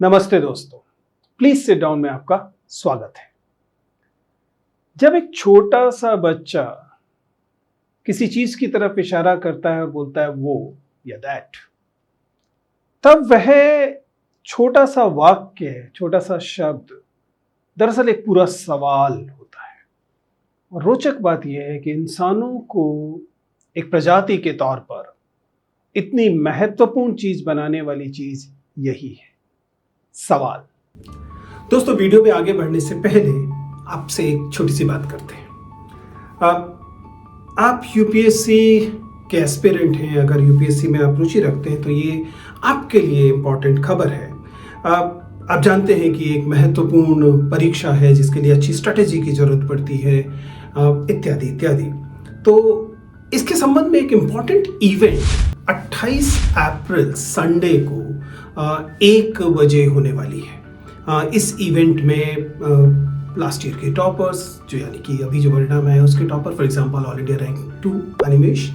नमस्ते दोस्तों, please sit down में आपका स्वागत है। जब एक छोटा सा बच्चा किसी चीज की तरफ इशारा करता है और बोलता है वो या दैट, तब वह छोटा सा वाक्य, छोटा सा शब्द दरअसल एक पूरा सवाल होता है। और रोचक बात यह है कि इंसानों को एक प्रजाति के तौर पर इतनी महत्वपूर्ण चीज बनाने वाली चीज यही है, सवाल। दोस्तों, वीडियो में आगे बढ़ने से पहले आपसे एक छोटी सी बात करते हैं। आप यूपीएससी के एस्पिरेंट हैं। अगर यूपीएससी में आप रुचि रखते हैं तो ये आपके लिए इम्पोर्टेंट खबर है। आप जानते हैं कि एक महत्वपूर्ण परीक्षा है जिसके लिए अच्छी स्ट्रेटेजी की जरूरत पड़ती है, इत्यादि इत्यादि। तो इसके संबंध में एक इम्पॉर्टेंट इवेंट 28 अप्रैल संडे को 1 बजे होने वाली है। इस इवेंट में लास्ट ईयर के टॉपर्स, जो यानी कि अभी जो परिणाम है उसके topper, for example all India rank 2 Animesh,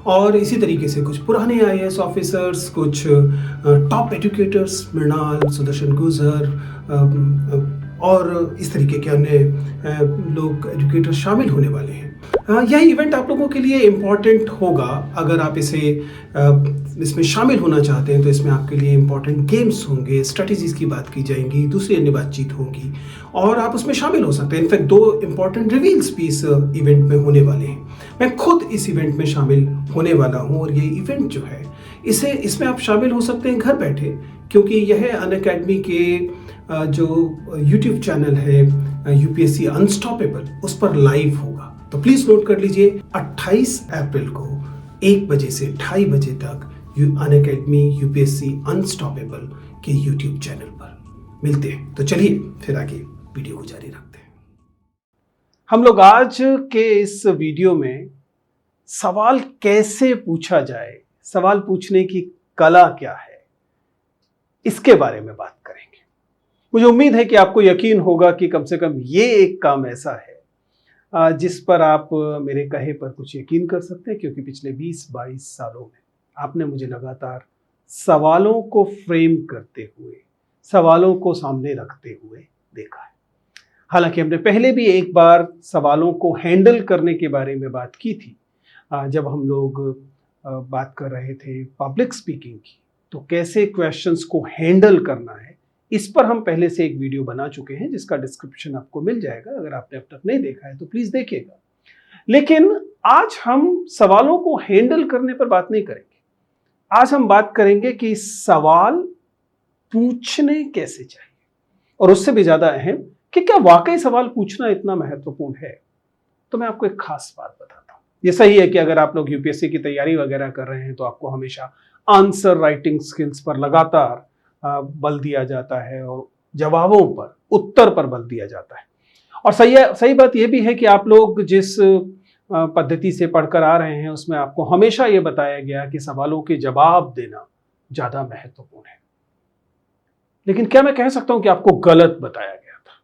और इसी तरीके से कुछ पुराने आईएएस ऑफिसर्स, कुछ टॉप एजुकेटर्स, मृणाल, सुदर्शन गुजर और इस तरीके के अन्य लोग एजुकेटर्स शामिल होने वाले हैं। यह इवेंट आप लोगों के लिए इम्पॉर्टेंट होगा। अगर आप इसमें शामिल होना चाहते हैं तो इसमें आपके लिए इम्पॉर्टेंट गेम्स होंगे, स्ट्रेटजीज की बात की जाएंगी, दूसरी अन्य बातचीत होगी और आप उसमें शामिल हो सकते हैं। इनफैक्ट 2 इम्पॉर्टेंट रिवील्स भी इस इवेंट में होने वाले हैं। मैं खुद इस इवेंट में शामिल होने वाला हूं और ये इवेंट जो है इसमें आप शामिल हो सकते हैं घर बैठे, क्योंकि यह अनअकैडमी के जो यूट्यूब चैनल है यूपीएससी अनस्टॉपेबल, उस पर लाइव होगा। तो प्लीज नोट कर लीजिए, 28 अप्रैल को 1 बजे से 2:30 बजे तक अनअकैडमी यूपीएससी अनस्टॉपेबल के यूट्यूब चैनल पर मिलते हैं। तो चलिए फिर आगे वीडियो को जारी रखते हैं। हम लोग आज के इस वीडियो में सवाल कैसे पूछा जाए, सवाल पूछने की कला क्या है, इसके बारे में बात करेंगे। मुझे उम्मीद है कि आपको यकीन होगा कि कम से कम ये एक काम ऐसा है जिस पर आप मेरे कहे पर कुछ यकीन कर सकते हैं, क्योंकि पिछले 20-22 सालों में आपने मुझे लगातार सवालों को फ्रेम करते हुए, सवालों को सामने रखते हुए देखा है। हालांकि हमने पहले भी एक बार सवालों को हैंडल करने के बारे में बात की थी, जब हम लोग बात कर रहे थे पब्लिक स्पीकिंग की, तो कैसे क्वेश्चंस को हैंडल करना है, इस पर हम पहले से एक वीडियो बना चुके हैं जिसका डिस्क्रिप्शन आपको मिल जाएगा। अगर आपने अब तक नहीं देखा है तो प्लीज देखिएगा। लेकिन आज हम सवालों को हैंडल करने पर बात नहीं करेंगे। आज हम बात करेंगे कि सवाल पूछने कैसे चाहिए, और उससे भी ज्यादा अहम कि क्या वाकई सवाल पूछना इतना महत्वपूर्ण है। तो मैं आपको एक खास बात बताता हूं। ये सही है कि अगर आप लोग यूपीएससी की तैयारी वगैरह कर रहे हैं तो आपको हमेशा आंसर राइटिंग स्किल्स पर लगातार बल दिया जाता है और जवाबों पर, उत्तर पर बल दिया जाता है। और सही बात यह भी है कि आप लोग जिस पद्धति से पढ़कर आ रहे हैं उसमें आपको हमेशा यह बताया गया कि सवालों के जवाब देना ज्यादा महत्वपूर्ण है। लेकिन क्या मैं कह सकता हूं कि आपको गलत बताया गया था?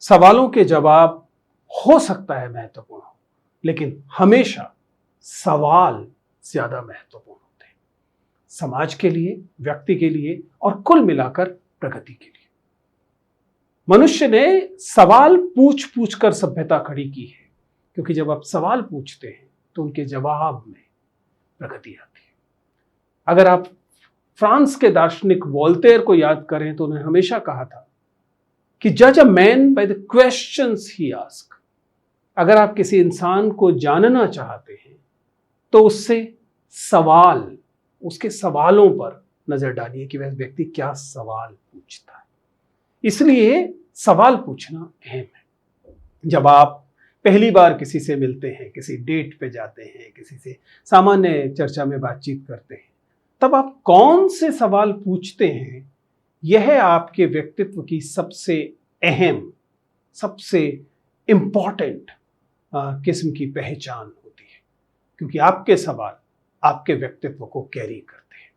सवालों के जवाब हो सकता है महत्वपूर्ण हो, लेकिन हमेशा सवाल ज्यादा महत्वपूर्ण, समाज के लिए, व्यक्ति के लिए और कुल मिलाकर प्रगति के लिए। मनुष्य ने सवाल पूछ पूछ कर सभ्यता खड़ी की है, क्योंकि जब आप सवाल पूछते हैं तो उनके जवाब में प्रगति आती है। अगर आप फ्रांस के दार्शनिक वोल्टेयर को याद करें तो उन्होंने हमेशा कहा था कि जज a man by the questions he ask. अगर आप किसी इंसान को जानना चाहते हैं तो उससे सवाल, उसके सवालों पर नजर डालिए कि वह व्यक्ति क्या सवाल पूछता है। इसलिए सवाल पूछना अहम है। जब आप पहली बार किसी से मिलते हैं, किसी डेट पे जाते हैं, किसी से सामान्य चर्चा में बातचीत करते हैं, तब आप कौन से सवाल पूछते हैं, यह आपके व्यक्तित्व की सबसे अहम, सबसे इंपॉर्टेंट किस्म की पहचान होती है, क्योंकि आपके सवाल आपके व्यक्तित्व को कैरी करते हैं।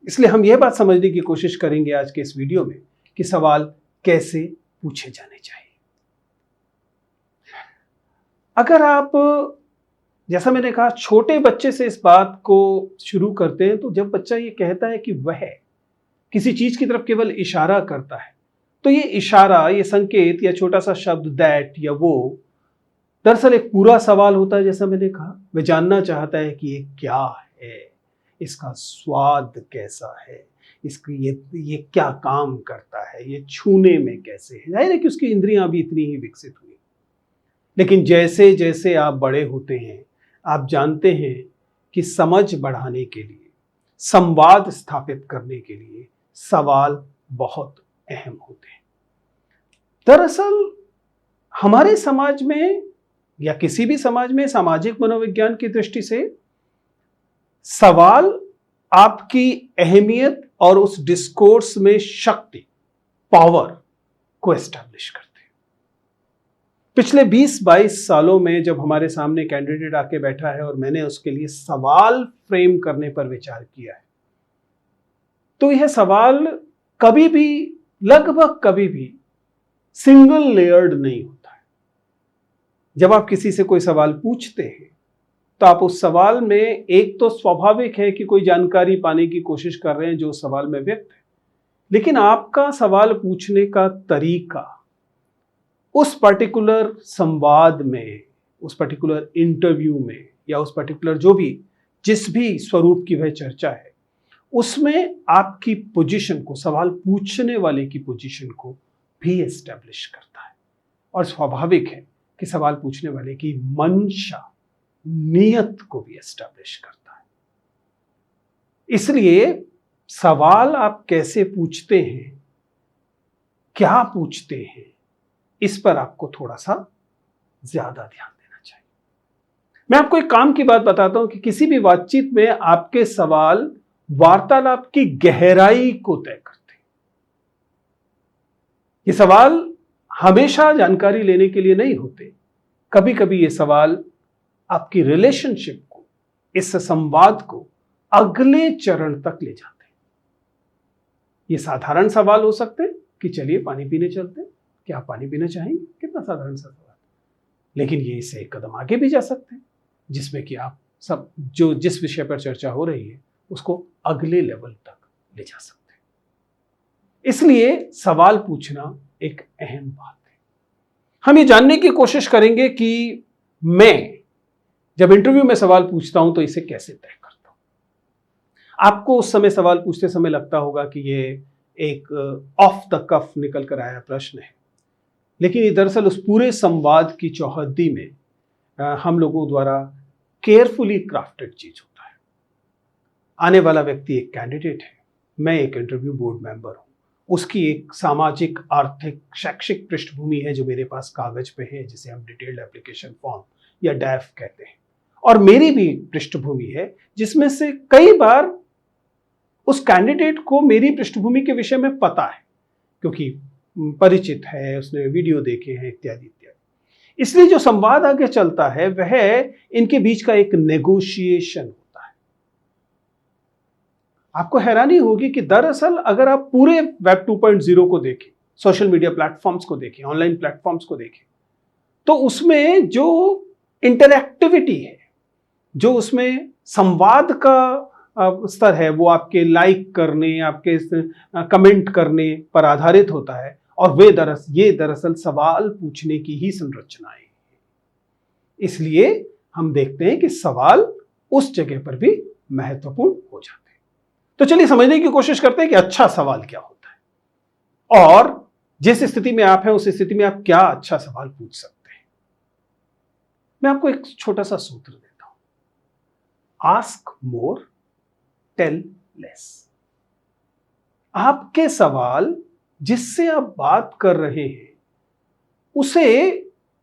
इसलिए हम यह बात समझने की कोशिश करेंगे आज के इस वीडियो में कि सवाल कैसे पूछे जाने चाहिए। अगर आप, जैसा मैंने कहा, छोटे बच्चे से इस बात को शुरू करते हैं तो जब बच्चा ये कहता है कि वह, किसी चीज की तरफ केवल इशारा करता है, तो ये इशारा, ये संकेत या छोटा सा शब्द दैट या वो, दरअसल एक पूरा सवाल होता है। जैसा मैंने कहा, वह जानना चाहता है कि ये क्या है, इसका स्वाद कैसा है, इसकी ये क्या काम करता है, ये छूने में कैसे है। जाहिर है कि उसकी इंद्रियां भी इतनी ही विकसित हुई। लेकिन जैसे जैसे आप बड़े होते हैं, आप जानते हैं कि समझ बढ़ाने के लिए, संवाद स्थापित करने के लिए सवाल बहुत अहम होते हैं। दरअसल हमारे समाज में या किसी भी समाज में सामाजिक मनोविज्ञान की दृष्टि से सवाल आपकी अहमियत और उस डिस्कोर्स में शक्ति, पावर को एस्टैब्लिश करते हैं। पिछले 20-22 सालों में जब हमारे सामने कैंडिडेट आके बैठा है और मैंने उसके लिए सवाल फ्रेम करने पर विचार किया है, तो यह सवाल कभी भी, लगभग कभी भी सिंगल लेयर्ड नहीं होता है। जब आप किसी से कोई सवाल पूछते हैं तो आप उस सवाल में, एक तो स्वाभाविक है कि कोई जानकारी पाने की कोशिश कर रहे हैं जो सवाल में व्यक्त है, लेकिन आपका सवाल पूछने का तरीका उस पर्टिकुलर संवाद में, उस पर्टिकुलर इंटरव्यू में या उस पर्टिकुलर जिस भी स्वरूप की वह चर्चा है, उसमें आपकी पोजीशन को, सवाल पूछने वाले की पोजीशन को भी एस्टैब्लिश करता है। और स्वाभाविक है कि सवाल पूछने वाले की मंशा, नियत को भी एस्टैब्लिश करता है। इसलिए सवाल आप कैसे पूछते हैं, क्या पूछते हैं, इस पर आपको थोड़ा सा ज्यादा ध्यान देना चाहिए। मैं आपको एक काम की बात बताता हूं कि किसी भी बातचीत में आपके सवाल वार्तालाप की गहराई को तय करते हैं। ये सवाल हमेशा जानकारी लेने के लिए नहीं होते। कभी कभी ये सवाल आपकी रिलेशनशिप को, इस संवाद को अगले चरण तक ले जाते हैं। ये साधारण सवाल हो सकते हैं कि चलिए पानी पीने चलते हैं, क्या आप पानी पीना चाहेंगे? कितना साधारण सा सवाल। लेकिन ये इससे एक कदम आगे भी जा सकते हैं, जिसमें कि आप सब जिस विषय पर चर्चा हो रही है उसको अगले लेवल तक ले जा सकते हैं। इसलिए सवाल पूछना एक अहम बात है। हम ये जानने की कोशिश करेंगे कि मैं जब इंटरव्यू में सवाल पूछता हूं तो इसे कैसे तय करता हूं। आपको उस समय सवाल पूछते समय लगता होगा कि ये एक ऑफ द कफ निकल कर आया प्रश्न है, लेकिन ये दरअसल उस पूरे संवाद की चौहद्दी में हम लोगों द्वारा केयरफुली क्राफ्टेड चीज होता है। आने वाला व्यक्ति एक कैंडिडेट है, मैं एक इंटरव्यू बोर्ड मेंबर हूं, उसकी एक सामाजिक, आर्थिक, शैक्षिक पृष्ठभूमि है जो मेरे पास कागज पे है, जिसे हम डिटेल्ड एप्लीकेशन फॉर्म या डैफ कहते हैं, और मेरी भी पृष्ठभूमि है जिसमें से कई बार उस कैंडिडेट को मेरी पृष्ठभूमि के विषय में पता है, क्योंकि परिचित है, उसने वीडियो देखे हैं, इत्यादि इत्यादि। इसलिए जो संवाद आगे चलता है वह इनके बीच का एक नेगोशिएशन होता है। आपको हैरानी होगी कि दरअसल अगर आप पूरे वेब 2.0 को देखें, सोशल मीडिया प्लेटफॉर्म्स को देखें, ऑनलाइन प्लेटफॉर्म्स को देखें, तो उसमें जो इंटरैक्टिविटी है, जो उसमें संवाद का स्तर है, वो आपके लाइक करने, आपके कमेंट करने पर आधारित होता है, और ये दरअसल सवाल पूछने की ही संरचनाएं हैं। इसलिए हम देखते हैं कि सवाल उस जगह पर भी महत्वपूर्ण हो जाते हैं। तो चलिए समझने की कोशिश करते हैं कि अच्छा सवाल क्या होता है, और जिस स्थिति में आप हैं उस स्थिति में आप क्या अच्छा सवाल पूछ सकते हैं। मैं आपको एक छोटा सा सूत्र देता हूं, आस्क मोर, टेल लेस। आपके सवाल जिससे आप बात कर रहे हैं उसे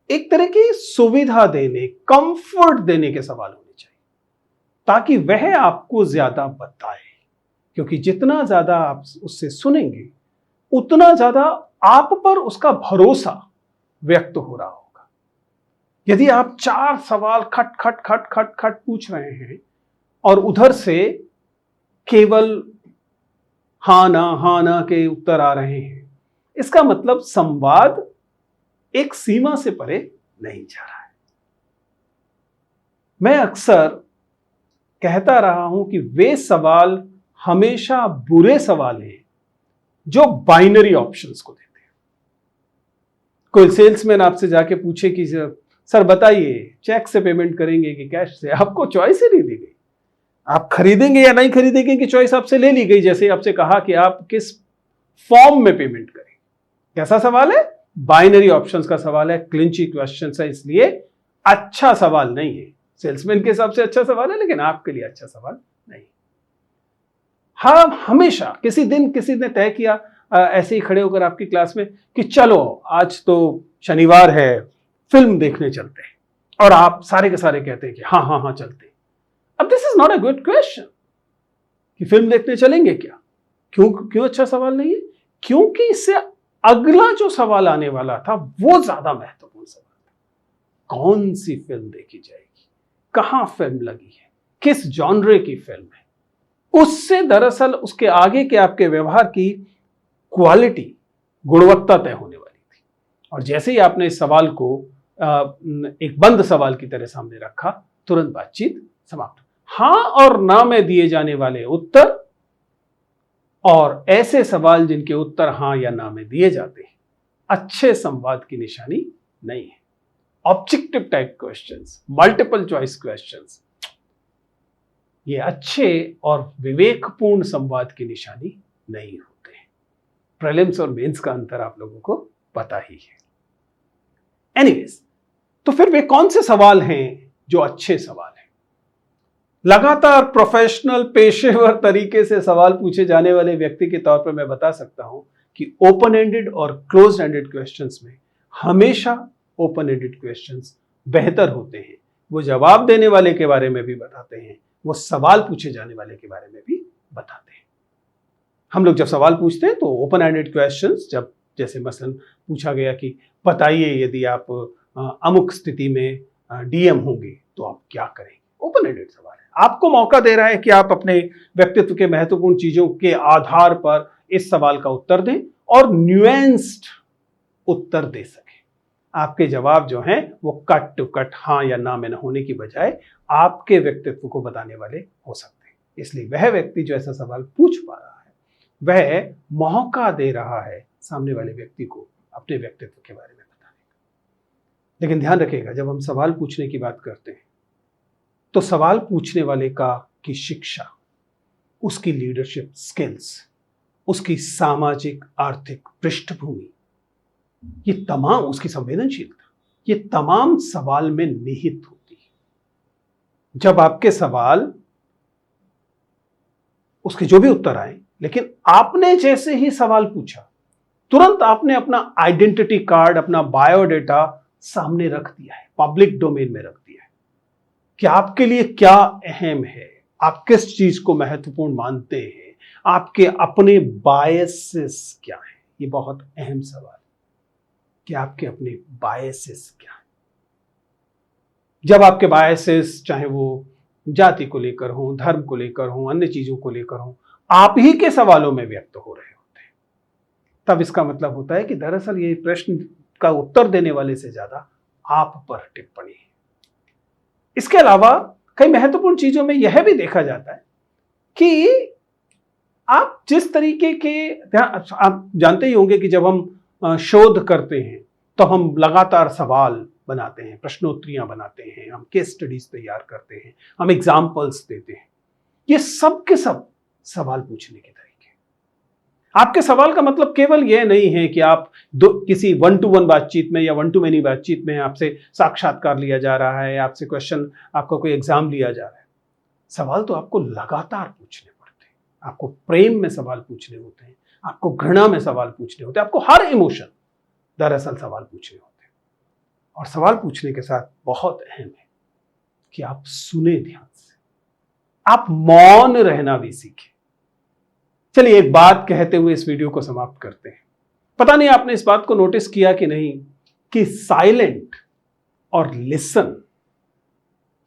एक तरह की सुविधा देने, कंफर्ट देने के सवाल होने चाहिए, ताकि वह आपको ज्यादा बताए, क्योंकि जितना ज्यादा आप उससे सुनेंगे उतना ज्यादा आप पर उसका भरोसा व्यक्त हो रहा होगा। यदि आप 4 सवाल खट खट खट खट खट पूछ रहे हैं और उधर से केवल हाँ ना के उत्तर आ रहे हैं, इसका मतलब संवाद एक सीमा से परे नहीं जा रहा है। मैं अक्सर कहता रहा हूं कि वे सवाल हमेशा बुरे सवाल हैं जो बाइनरी ऑप्शंस को देते हैं। कोई सेल्समैन आपसे जाके पूछे कि सर बताइए चेक से पेमेंट करेंगे कि कैश से, आपको चॉइस ही नहीं दी गई, आप खरीदेंगे या नहीं खरीदेंगे की चॉइस आपसे ले ली गई। जैसे आपसे कहा कि आप किस फॉर्म में पेमेंट करें। कैसा सवाल है? बाइनरी ऑप्शंस का सवाल है, क्लिंची क्वेश्चन है, इसलिए अच्छा सवाल नहीं है। सेल्समैन के हिसाब से अच्छा सवाल है, लेकिन आपके लिए अच्छा सवाल नहीं। हाँ, हमेशा किसी ने तय किया ऐसे ही खड़े होकर आपकी क्लास में कि चलो आज तो शनिवार है, फिल्म देखने चलते हैं, और आप सारे के सारे कहते हैं कि हाँ हाँ हाँ चलते हैं। अब this is not a good question कि फिल्म देखने चलेंगे क्या। क्यों अच्छा सवाल नहीं है? क्योंकि इससे अगला जो सवाल आने वाला था वो ज्यादा महत्वपूर्ण सवाल था। कौन सी फिल्म देखी जाएगी, कहां फिल्म लगी है, किस जॉनरे की फिल्म है, उससे दरअसल उसके आगे के आपके व्यवहार की क्वालिटी, गुणवत्ता तय होने वाली थी। और जैसे ही आपने इस सवाल को एक बंद सवाल की तरह सामने रखा, तुरंत बातचीत समाप्त। हां और ना में दिए जाने वाले उत्तर और ऐसे सवाल जिनके उत्तर हां या ना में दिए जाते हैं, अच्छे संवाद की निशानी नहीं है। Objective type questions, multiple choice questions, ये अच्छे और विवेकपूर्ण संवाद की निशानी नहीं होते हैं। प्रीलिम्स और मेंस का अंतर आप लोगों को पता ही है। एनीवेज, तो फिर वे कौन से सवाल हैं जो अच्छे सवाल हैं? लगातार प्रोफेशनल, पेशेवर तरीके से सवाल पूछे जाने वाले व्यक्ति के तौर पर मैं बता सकता हूं कि ओपन एंडेड और क्लोज एंडेड क्वेश्चंस में हमेशा ओपन एंडेड क्वेश्चंस बेहतर होते हैं। वो जवाब देने वाले के बारे में भी बताते हैं, वो सवाल पूछे जाने वाले के बारे में भी बताते हैं। हम लोग जब सवाल पूछते हैं तो ओपन एंडेड क्वेश्चंस, जब जैसे मसलन पूछा गया कि बताइए यदि आप अमुक स्थिति में डीएम होंगे तो आप क्या करेंगे, ओपन एंडेड सवाल है। आपको मौका दे रहा है कि आप अपने व्यक्तित्व के महत्वपूर्ण चीजों के आधार पर इस सवाल का उत्तर दें और न्यूएंस्ड उत्तर दे सकें। आपके जवाब जो हैं वो कट टू कट हाँ या ना में न होने की बजाय आपके व्यक्तित्व को बताने वाले हो सकते हैं। इसलिए वह व्यक्ति जो ऐसा सवाल पूछ पा रहा है, वह मौका दे रहा है सामने वाले व्यक्ति को अपने व्यक्तित्व के बारे में बताने का। लेकिन ध्यान रखिएगा, जब हम सवाल पूछने की बात करते हैं तो सवाल पूछने वाले की शिक्षा, उसकी लीडरशिप स्किल्स, उसकी सामाजिक आर्थिक पृष्ठभूमि, ये तमाम, उसकी संवेदनशीलता, ये तमाम सवाल में निहित होती है। जब आपके सवाल, उसके जो भी उत्तर आए, लेकिन आपने जैसे ही सवाल पूछा, तुरंत आपने अपना आइडेंटिटी कार्ड, अपना बायोडेटा सामने रख दिया है, पब्लिक डोमेन में रख दिया है कि आपके लिए क्या अहम है, आप किस चीज को महत्वपूर्ण मानते हैं, आपके अपने बायसेस क्या हैं। ये बहुत अहम सवाल है कि आपके अपने बायसेस क्या है। जब आपके बायसेस, चाहे वो जाति को लेकर हो, धर्म को लेकर हो, अन्य चीजों को लेकर हो, आप ही के सवालों में व्यक्त हो रहे होते हैं, तब इसका मतलब होता है कि दरअसल ये प्रश्न का उत्तर देने वाले से ज्यादा आप पर टिप्पणी है। इसके अलावा कई महत्वपूर्ण चीजों में यह भी देखा जाता है कि आप जिस तरीके के, आप जानते ही होंगे कि जब हम शोध करते हैं तो हम लगातार सवाल बनाते हैं, प्रश्नोत्तरियां बनाते हैं, हम केस स्टडीज तैयार करते हैं, हम एग्जाम्पल्स देते हैं। ये सब के सब सवाल पूछने के तरीके। आपके सवाल का मतलब केवल यह नहीं है कि आप किसी 1-to-1 बातचीत में या 1-to-many बातचीत में आपसे साक्षात्कार लिया जा रहा है, आपसे क्वेश्चन, आपका कोई एग्जाम लिया जा रहा है। सवाल तो आपको लगातार पूछने पड़ते हैं। आपको प्रेम में सवाल पूछने होते हैं, आपको घृणा में सवाल पूछने होते हैं, आपको हर इमोशन दरअसल सवाल पूछने होते हैं। और सवाल पूछने के साथ बहुत अहम है कि आप सुने ध्यान से, आप मौन रहना भी सीखें। चलिए एक बात कहते हुए इस वीडियो को समाप्त करते हैं। पता नहीं आपने इस बात को नोटिस किया कि नहीं कि साइलेंट और लिसन,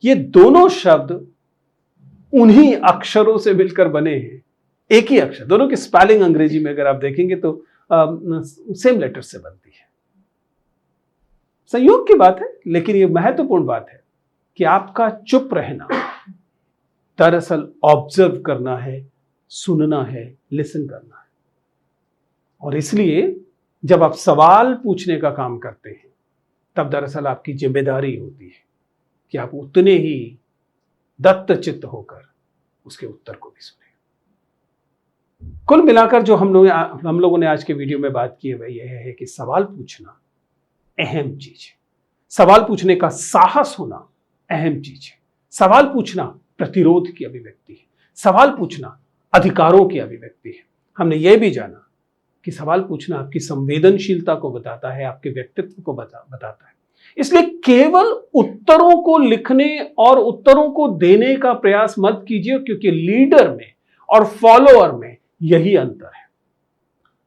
ये दोनों शब्द उन्हीं अक्षरों से मिलकर बने हैं। एक ही अक्षर, दोनों की स्पेलिंग अंग्रेजी में अगर आप देखेंगे तो सेम लेटर से बनती है। संयोग की बात है, लेकिन यह महत्वपूर्ण बात है कि आपका चुप रहना दरअसल ऑब्जर्व करना है, सुनना है, लिसन करना है। और इसलिए जब आप सवाल पूछने का काम करते हैं तब दरअसल आपकी जिम्मेदारी होती है कि आप उतने ही दत्तचित्त होकर उसके उत्तर को भी सुने। कुल मिलाकर जो हम लोगों ने आज के वीडियो में बात की है वह यह है कि सवाल पूछना अहम चीज है। सवाल पूछने का साहस होना अहम चीज है। सवाल पूछना प्रतिरोध की अभिव्यक्ति है। सवाल पूछना अधिकारों की अभिव्यक्ति है। हमने यह भी जाना कि सवाल पूछना आपकी संवेदनशीलता को बताता है, आपके व्यक्तित्व को बताता है। इसलिए केवल उत्तरों को लिखने और उत्तरों को देने का प्रयास मत कीजिए, क्योंकि लीडर में और फॉलोअर में यही अंतर है।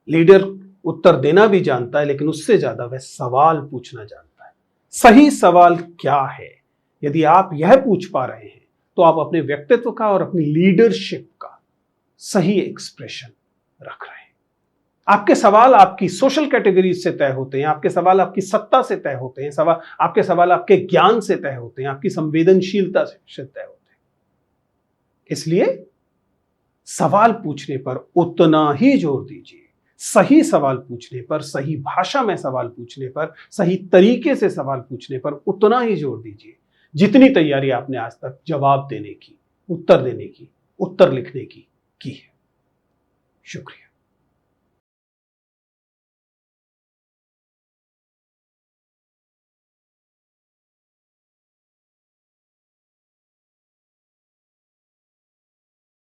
लीडर उत्तर देना भी जानता है, लेकिन उससे ज्यादा वह सवाल पूछना जानता है। सही सवाल क्या है, यदि आप यह पूछ पा रहे हैं तो आप अपने व्यक्तित्व का और अपनी लीडरशिप का सही एक्सप्रेशन रख रहे हैं। आपके सवाल आपकी सोशल कैटेगरीज से तय होते हैं, आपके सवाल आपकी सत्ता से तय होते हैं, आपके सवाल आपके ज्ञान से तय होते हैं, आपकी संवेदनशीलता से तय होते हैं। इसलिए सवाल पूछने पर उतना ही जोर दीजिए, सही सवाल पूछने पर, सही भाषा में सवाल पूछने पर, सही तरीके से सवाल पूछने पर उतना ही जोर दीजिए जितनी तैयारी आपने आज तक जवाब देने की, उत्तर देने की, उत्तर लिखने की है। शुक्रिया।